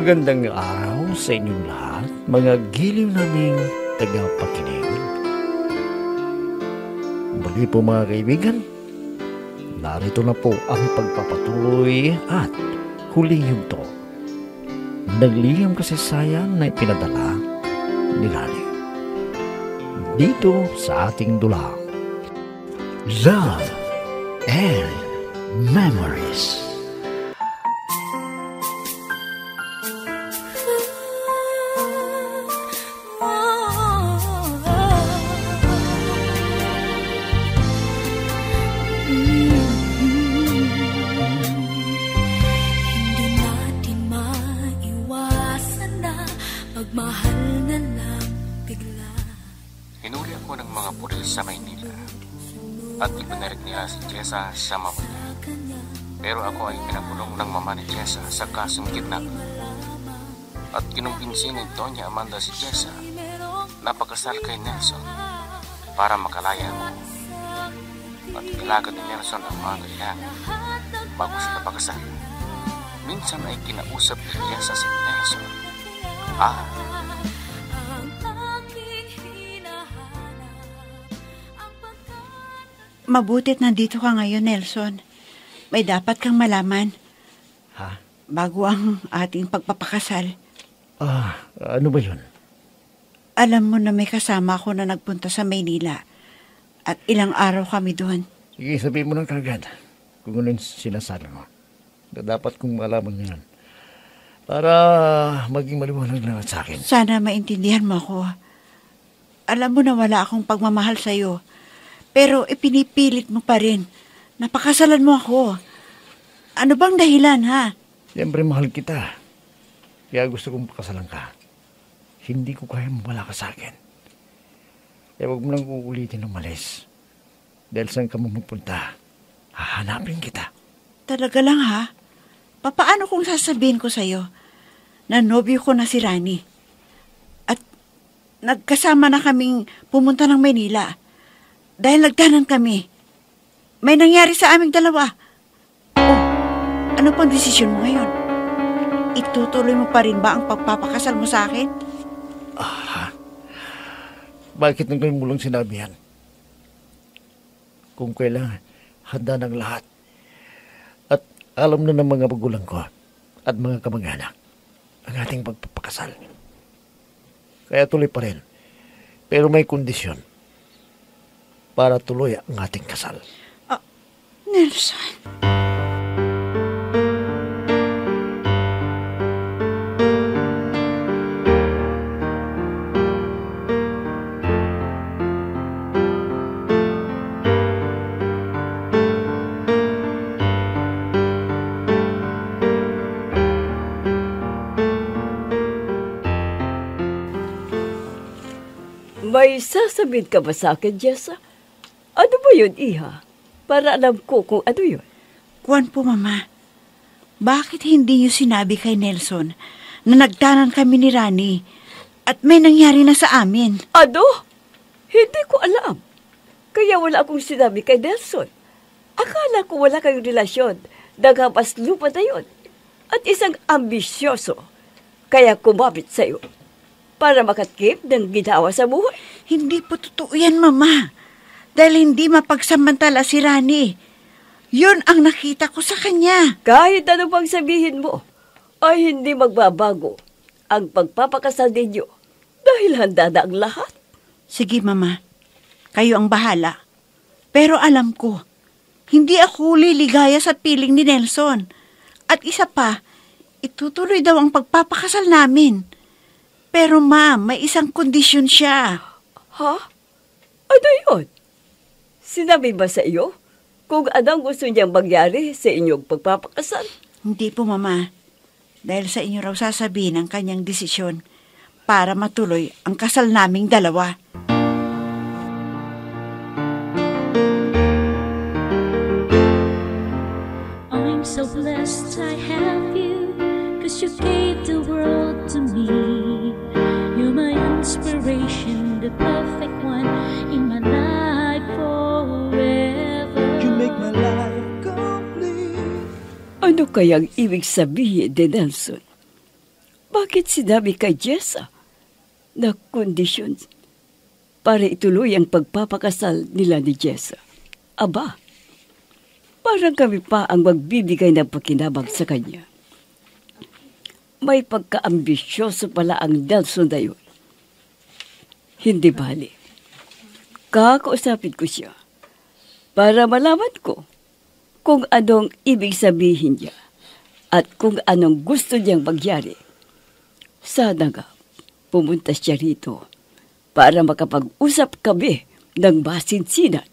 Magandang araw sa inyong lahat, mga giliw naming tagapakinig. Muli po mga kaibigan, narito na po ang pagpapatuloy at huling yugto. Nagliyang kasaysayan na ipinadala ni Rani. Dito sa ating dulang, Love and Memories. Sa Maynila at ibinarik nila si Jessa sa mama niya. Pero ako ay pinakulong ng mama ni Jessa sa kasong kidnapping. At kinumbinsi ni Doña Amanda si Jessa na pagkasal kay Nelson para makalaya ako. At ilagad ni Nelson ang mga kailangan bago sila pagkasal. Minsan ay kinausap ni Jessa si Nelson. Mabutit nandito ka ngayon, Nelson. May dapat kang malaman. Ha? Bago ang ating pagpapakasal. Ano ba yun? Alam mo na may kasama ako na nagpunta sa Maynila. At ilang araw kami doon. Sige, sabihin mo ng kagad kung ano yung sinasabi mo. Dapat kong malaman yan. Para maging maliwanag na sa akin. Sana maintindihan mo ako. Alam mo na wala akong pagmamahal sa'yo. Pero ipinipilit mo pa rin. Napakasalan mo ako. Ano bang dahilan, ha? Siyempre, mahal kita. Kaya gusto kong pakasalan ka. Hindi ko kaya mawala ka sa akin. Kaya huwag mo lang uulitin ng malis. Dahil saan ka magpunta, hahanapin kita. Talaga lang, ha? Papaano kung sasabihin ko sa'yo na nobyo ko na si Rani? At nagkasama na kaming pumunta ng Maynila. Dahil nagdanan kami. May nangyari sa aming dalawa. Ano pang desisyon mo ngayon? Itutuloy mo pa rin ba ang pagpapakasal mo sa akin? Bakit nang mo lang sinabi yan? Kung kailangan, handa ng lahat. At alam na ng mga magulang ko at mga kamag-anak ang ating pagpapakasal. Kaya tuloy pa rin. Pero may kondisyon para tuloy ang ating kasal. Nelson. May sasabihin ka ba sa akin, Jessa? Ano ba yun, Iha? Para alam ko kung ano yun. Kuwan po, Mama. Bakit hindi niyo sinabi kay Nelson na nagtanan kami ni Rani at may nangyari na sa amin? Ano? Hindi ko alam. Kaya wala akong sinabi kay Nelson. Akala ko wala kayong relasyon. Daghapas lupa na yun. At isang ambisyoso. Kaya kumapit sa'yo. Para makatkeep ng ginawa sa buhay. Hindi po totoo yan, Mama. Dahil hindi mapagsamantala si Rani. Yun ang nakita ko sa kanya. Kahit ano pang sabihin mo, ay hindi magbabago ang pagpapakasal ninyo dahil handa na ang lahat. Sige, Mama. Kayo ang bahala. Pero alam ko, hindi ako liligaya sa piling ni Nelson. At isa pa, itutuloy daw ang pagpapakasal namin. Pero Ma, may isang kondisyon siya. Ha? Ano yun? Sinabi ba sa iyo kung anong gusto niyang mangyari sa inyong pagpapakasal? Hindi po, Mama. Dahil sa inyo raw sasabihin ang kanyang desisyon para matuloy ang kasal naming dalawa. I'm so blessed I have you, 'cause you gave the world to me. You're my inspiration, the perfect one in my life forever. You make my life complete. Ano kayang ibig sabihin ni Nelson? Bakit sinabi kay Jessa na kondisyon para ituloy ang pagpapakasal nila ni Jessa? Aba, parang kami pa ang magbibigay ng pakinabang sa kanya. May pagka-ambisyoso pala ang Nelson na yun. Hindi bali. Kakausapin ko siya para malaman ko kung anong ibig sabihin niya at kung anong gusto niyang magyari. Sana nga pumunta siya rito para makapag-usap kami ng masinsinan.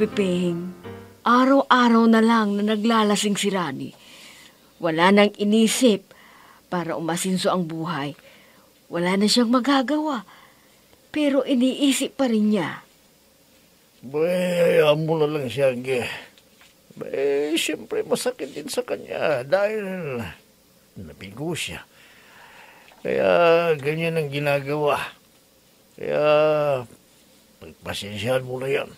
Piping, araw-araw na lang na naglalasing si Rani. Wala nang inisip para umasinso ang buhay. Wala na siyang magagawa. Pero iniisip pa rin niya. Hayaan mo na lang siya, Ge. Siyempre masakit din sa kanya dahil nabigo siya. Kaya ganyan ang ginagawa. Kaya pagpasensyahan mo na yan.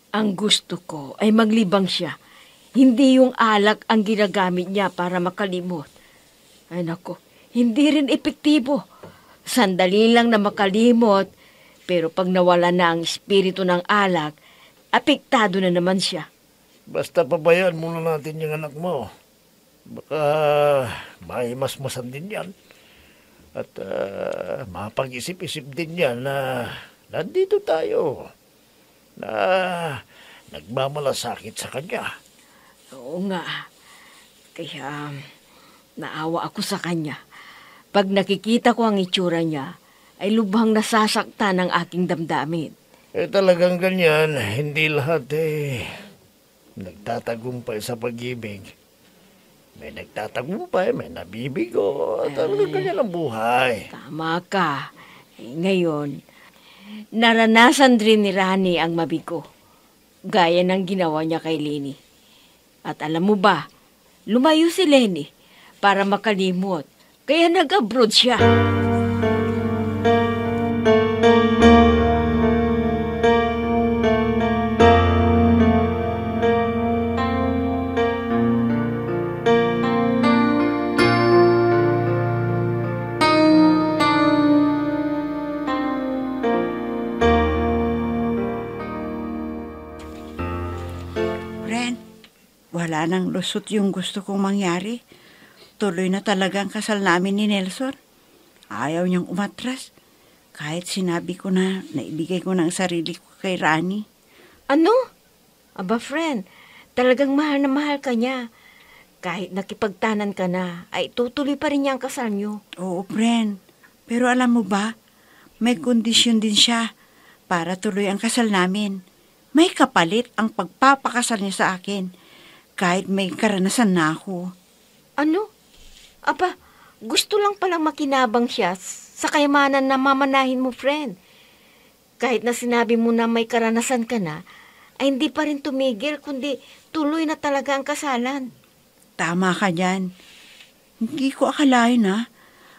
Ang gusto ko ay maglibang siya. Hindi yung alak ang ginagamit niya para makalimot. Ay nako, hindi rin epektibo. Sandali lang na makalimot, pero pag nawala na ang espiritu ng alak, apektado na naman siya. Basta pabayaan muna natin yung anak mo. Baka maimasmasan din yan. At mapag-isip-isip din yan na nandito tayo. Na nagmamalasakit sa kanya. Oo nga. Kaya naawa ako sa kanya. Pag nakikita ko ang itsura niya, ay lubhang nasasaktan ang aking damdamin. Talagang ganyan, hindi lahat nagtatagumpay sa pag-ibig. May nagtatagumpay, may nabibigo. Talagang ganyan ang buhay. Tama ka. Ngayon, naranasan rin ni Rani ang mabigo, gaya ng ginawa niya kay Lenny. At alam mo ba, lumayo si Lenny para makalimot, kaya nag-abroad siya. Wala nang lusot yung gusto kong mangyari. Tuloy na talaga ang kasal namin ni Nelson. Ayaw niyang umatras. Kahit sinabi ko na naibigay ko ng sarili ko kay Rani. Ano? Aba, friend, talagang mahal na mahal ka niya. Kahit nakipagtanan ka na, ay tutuloy pa rin niya ang kasal niyo. Oo, friend. Pero alam mo ba, may kondisyon din siya para tuloy ang kasal namin. May kapalit ang pagpapakasal niya sa akin. Kahit may karanasan na ako. Ano? Aba, gusto lang palang makinabang siya sa kayamanan na mamanahin mo, friend. Kahit na sinabi mo na may karanasan ka na, ay hindi pa rin tumigil, kundi tuloy na talaga ang kasalan. Tama ka dyan. Hindi ko akalain na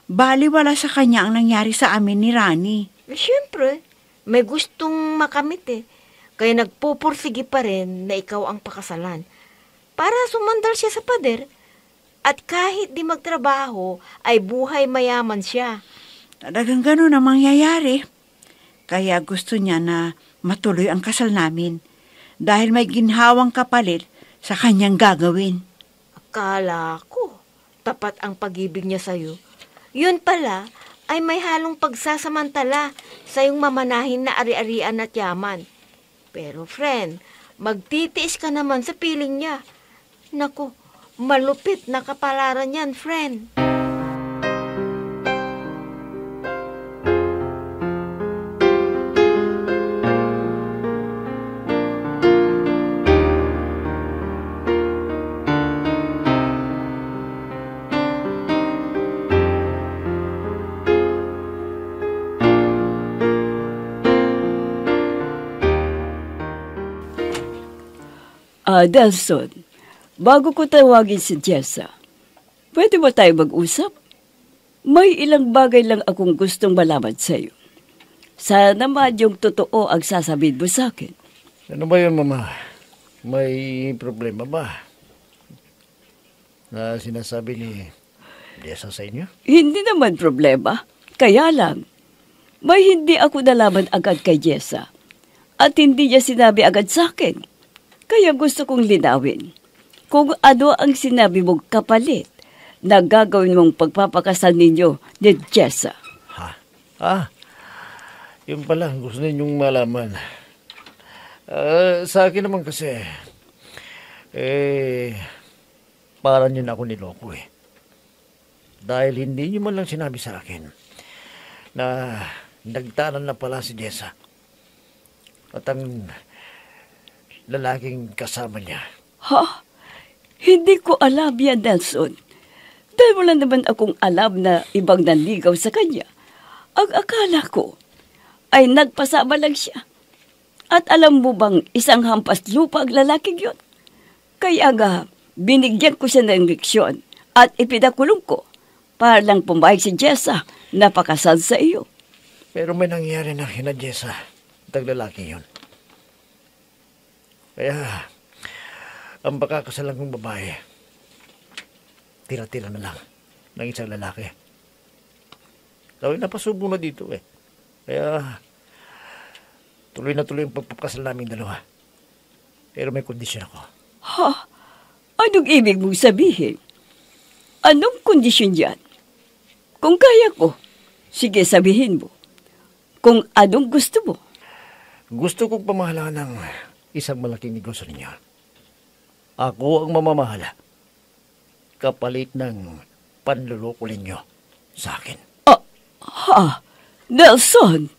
baliwala sa kanya ang nangyari sa amin ni Rani. Siyempre, may gustong makamit Kaya nagpupursige pa rin na ikaw ang pakasalan. Para sumandal siya sa pader, at kahit di magtrabaho, ay buhay mayaman siya. Talagang ganun ang mangyayari. Kaya gusto niya na matuloy ang kasal namin dahil may ginhawang kapalit sa kanyang gagawin. Akala ko, tapat ang pag-ibig niya sa'yo. Yun pala ay may halong pagsasamantala sa iyong mamanahin na ari-arian at yaman. Pero friend, magtitiis ka naman sa piling niya. Naku, malupit na kapalaran yan, friend. Delson, bago ko tawagin si Jessa, pwede ba tayo mag-usap? May ilang bagay lang akong gustong malaman sa'yo. Sana yung totoo ang sasabihin mo sa akin. Ano ba yun, Mama? May problema ba? Na sinasabi ni Jessa sa inyo? Hindi naman problema. Kaya lang, may hindi ako nalaman agad kay Jessa. At hindi niya sinabi agad sa akin. Kaya gusto kong linawin kung ano ang sinabi mong kapalit na gagawin mong pagpapakasal ninyo ni Jessa. Yun pala, gusto ninyong malaman. Sa akin naman kasi, parang yun ako niloko eh. Dahil hindi niyo man lang sinabi sa akin na nagtanan na pala si Jessa. At ang lalaking kasama niya. Ha? Hindi ko alam yan, Nelson. Dahil wala naman akong alam na ibang nanligaw sa kanya. Ang akala ko ay nagpasama lang siya. At alam mo bang isang hampas lupa ang lalaking yun? Kaya nga, binigyan ko siya ng leksyon at ipinakulong ko para lang pumayag si Jessa na pakasal sa iyo. Pero may nangyari na kina Jessa at ang lalaki yun. Kaya, ang pakakasalan kong babae, tira-tira na lang ng isang lalaki. Dahil napasubo na dito eh. Kaya, tuloy na tuloy ang pagpapakasal namin dalawa. Pero may kondisyon ako. Ha? Anong ibig mong sabihin? Anong kondisyon yan? Kung kaya ko, sige sabihin mo. Kung anong gusto mo. Gusto kong pamahalaan ng isang malaking negosyo ninyo. Ako ang mamamahala. Kapalit ng panluloko ninyo sa akin. Nelson!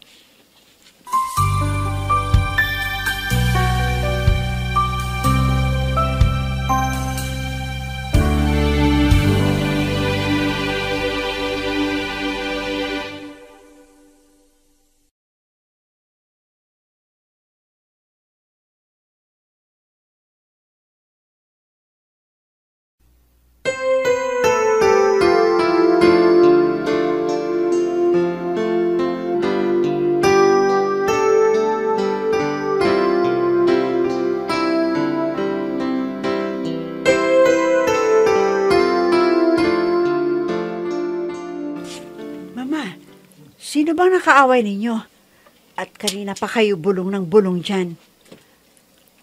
Sino bang nakaaway ninyo? At kanina pa kayo bulong ng bulong dyan.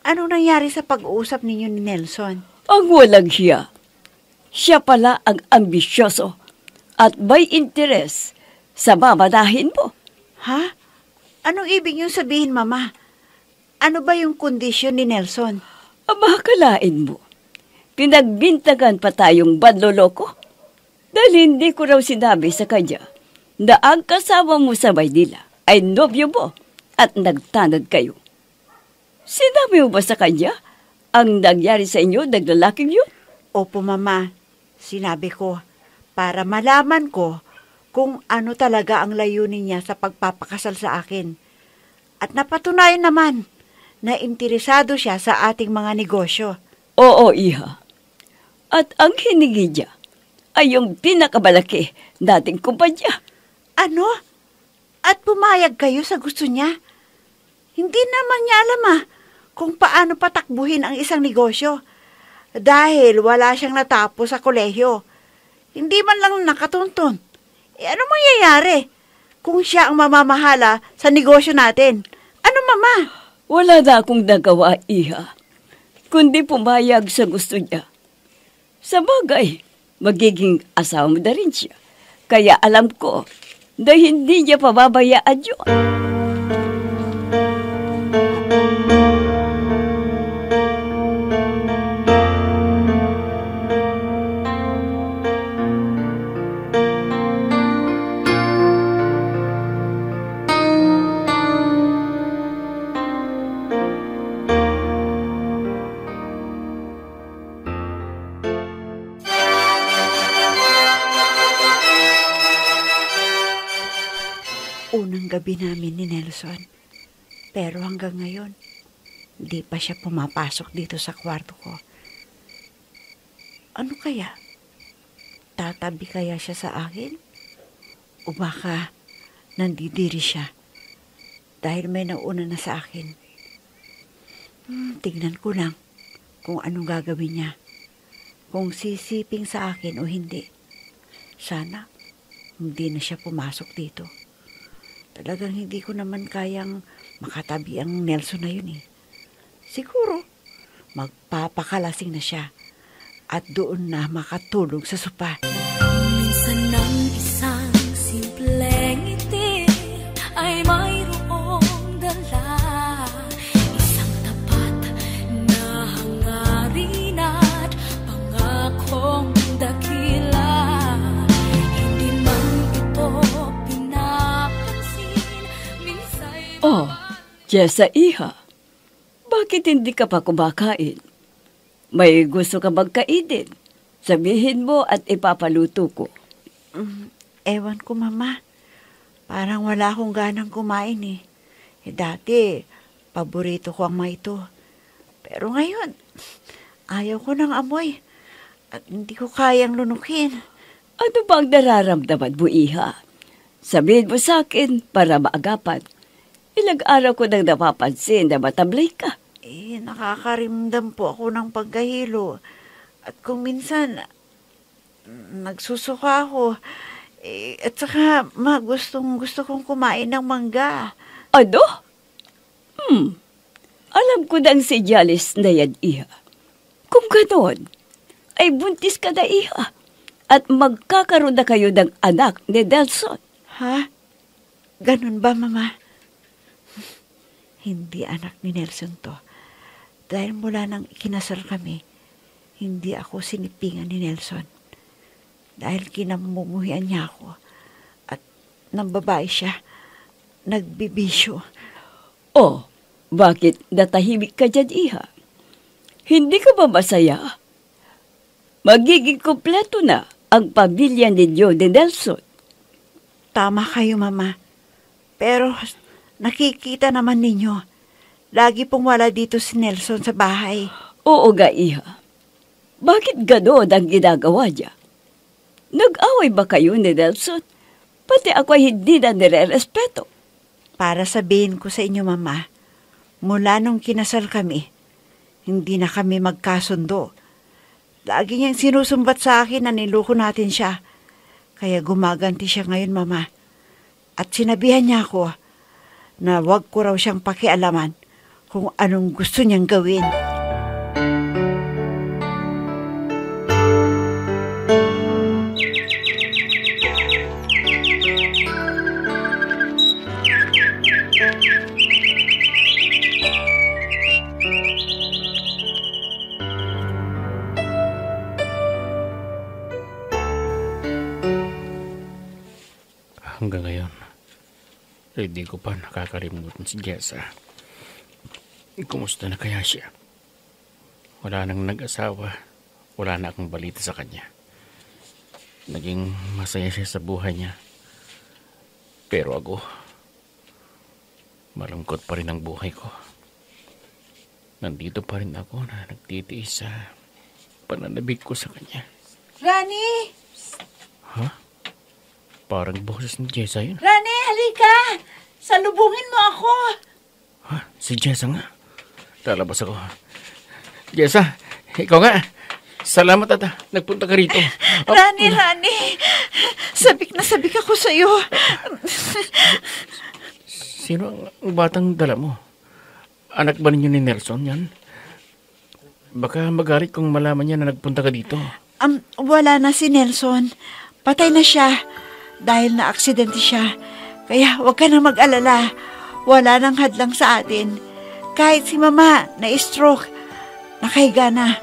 Ano nangyari sa pag-uusap ninyo ni Nelson? Ang walang hiya. Siya pala ang ambisyoso at may interes sa mamanahin mo. Ha? Anong ibig niyong sabihin, Mama? Ano ba yung kondisyon ni Nelson? Makakalain mo. Pinagbintagan pa tayong banloloko. Dahil hindi ko raw sinabi sa kanya na ang kasama mo sa Maynila ay nobyo mo at nagtanod kayo. Sinabi mo ba sa kanya ang nangyari sa inyo ng lalaking yun? Opo, Mama. Sinabi ko para malaman ko kung ano talaga ang layunin niya sa pagpapakasal sa akin. At napatunayan naman na interesado siya sa ating mga negosyo. Oo, Iha. At ang hiningi niya ay yung pinakamalaki nating kumpanya. Ano? At pumayag kayo sa gusto niya? Hindi naman niya alam kung paano patakbuhin ang isang negosyo. Dahil wala siyang natapos sa kolehiyo. Hindi man lang nakatuntun. Ano mangyayari kung siya ang mamamahala sa negosyo natin? Ano, Mama? Wala na akong nagawa, Iha. Kundi pumayag sa gusto niya. Sa bagay, magiging asawa mo na rin siya. Kaya alam ko na hindi niya pababayaan yun. Unang gabi namin ni Nelson. Pero hanggang ngayon, Hindi pa siya pumapasok dito sa kwarto ko. Ano kaya? Tatabi kaya siya sa akin? O baka nandidiri siya dahil may nauna na sa akin? Tignan ko lang kung anong gagawin niya. Kung sisiping sa akin o hindi. Sana hindi na siya pumasok dito. Talagang hindi ko naman kayang makatabi ang Nelson na yun eh. Siguro, magpapakalasing na siya at doon na makatulog sa sopa. Minsan ng isang simpleng ngiti ay mayroong dala, isang tapat na hangarin at pangakong dakila. Hindi man ito pinapansin, minsa'y Oh, Jessa Iha, bakit hindi ka pa kumakain? May gusto ka magkainin? Sabihin mo at ipapaluto ko. Ewan ko, Mama. Parang wala akong ganang kumain eh. Dati, paborito ko ang maito. Pero ngayon, ayaw ko ng amoy. At hindi ko kayang lunukin. Ano ba ang nararamdaman mo, Iha? Sabihin mo sa akin para maagapan. Ilang araw ko nang napapansin na matablay ka. Nakakarimdam po ako ng pagkahilo. At kung minsan, nagsusuka ako. At saka, gusto kong kumain ng mangga. Ano? Alam ko na ang sinyalis na yan, Iha. Kung ganoon, ay buntis ka na, Iha. At magkakaroon na kayo ng anak ni Nelson. Ha? Ganun ba, Mama? Hindi anak ni Nelson to. Dahil mula nang ikinasal kami, hindi ako sinipingan ni Nelson. Dahil kinamumuhian niya ako. At nang babae siya, nagbibisyo. Oh, bakit natahimik ka dyan, Iha? Hindi ka ba masaya? Magiging kompleto na ang pamilya ninyo ni Nelson. Tama kayo, Mama. Pero nakikita naman ninyo, lagi pong wala dito si Nelson sa bahay. Oo nga, Iha. Bakit gano'n ang ginagawa niya? Nag-away ba kayo ni Nelson? Pati ako ay hindi na nire-respeto. Para sabihin ko sa inyo, Mama, mula nung kinasal kami, hindi na kami magkasundo. Lagi niyang sinusumbat sa akin na niloko natin siya. Kaya gumaganti siya ngayon, Mama. At sinabihan niya ako na wag ko raw siyang pakialaman kung anong gusto niyang gawin. Hanggang ngayon, hindi ko pa nakakalimutan si Jessa. Kumusta na kaya siya? Wala nang nag-asawa, wala na akong balita sa kanya. Naging masaya siya sa buhay niya. Pero ako, malungkot pa rin ang buhay ko. Nandito pa rin ako na nagtitiis sa pananabik ko sa kanya. Rani! Ha? Parang boses ni Jessa yun. Rani, halika! Salubungin mo ako! Ha? Si Jessa nga. Lalabas ako. Jessa, ikaw nga. Salamat at nagpunta ka rito. Rani! Sabik na sabik ako sa'yo. Sino ang batang dala mo? Anak ba ninyo ni Nelson yan? Baka magalit kung malaman niya na nagpunta ka dito. Wala na si Nelson. Patay na siya dahil na-aksidente siya. Kaya huwag ka na mag-alala. Wala nang hadlang sa atin. Kahit si Mama na-stroke, nakahiga na.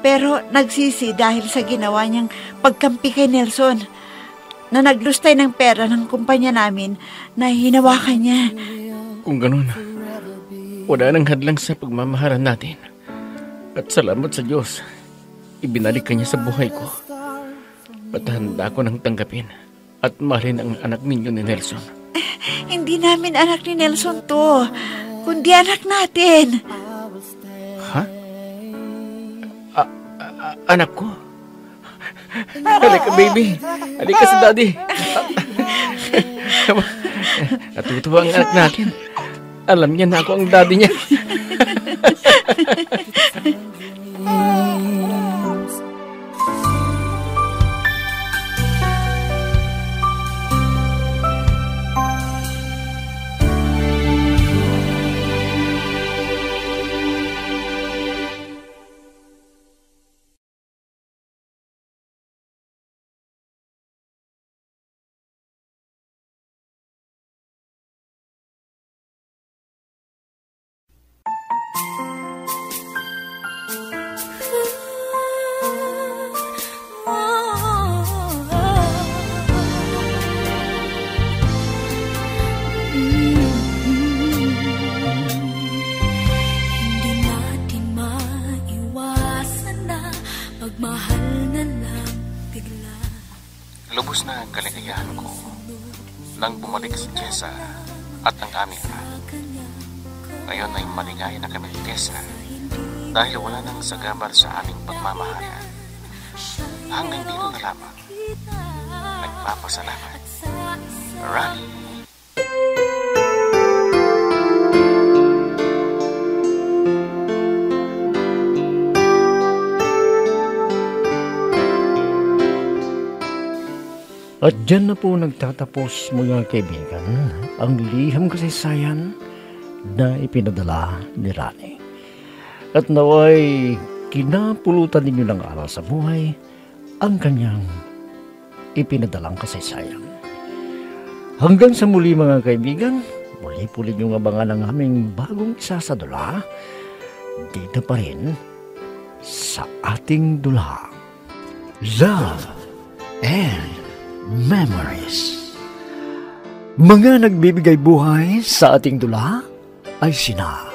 Pero nagsisi dahil sa ginawa niyang pagkampi kay Nelson na naglustay ng pera ng kumpanya namin na hinawakan niya. Kung ganun, wala nang hadlang sa pagmamahalan natin. At salamat sa Diyos, ibinalik ka niya sa buhay ko. At handa ko nang tanggapin at mahalin ang anak ninyo ni Nelson. Hindi namin anak ni Nelson to, kundi anak natin. Anak ko. Halika, baby. Halika sa daddy. Natutuwa ang anak natin. Alam niya na ako ang daddy niya. Lubos na ang kaligayahan ko nang bumalik si Jessa at ang aming anak. Ngayon ay maligaya na kami ni Jessa dahil wala nang sagabal sa aming pagmamahalan. Hanggang dito na lamang. Nagpapasalamat. Rani. At dyan na po nagtatapos mga kaibigan ang liham kasaysayan na ipinadala ni Rani. At naway kinapulutan ninyo ng aral sa buhay ang kanyang ipinadalang kasaysayan. Hanggang sa muli mga kaibigan, muli po ninyong abangan ang aming bagong isasadula dito pa rin sa ating dula. Love and Memories. Mga nagbibigay buhay sa ating dula ay sina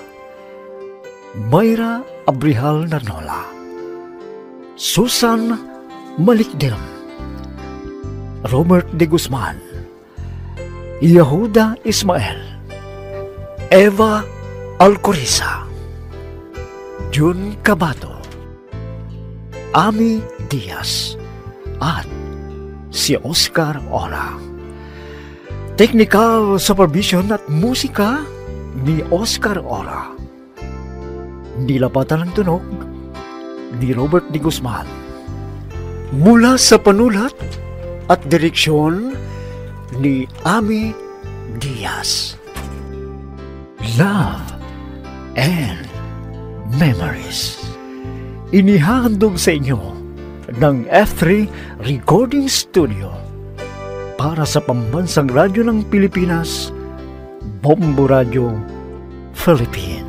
Mayra Abrihal Narnola, Susan Malikdem, Robert de Guzman, Yehuda Ismael, Eva Alcoriza, Jun Cabato, Ami Diaz, at si Oscar Ora. Technical supervision at musika ni Oscar Ora. Nilapatan ng tunog ni Robert de Guzman. Mula sa panulat at direksyon ni Ami Diaz. Love and Memories. Inihahandog sa inyo ng F3 Recording Studio para sa Pambansang Radyo ng Pilipinas, Bombo Radio, Philippines.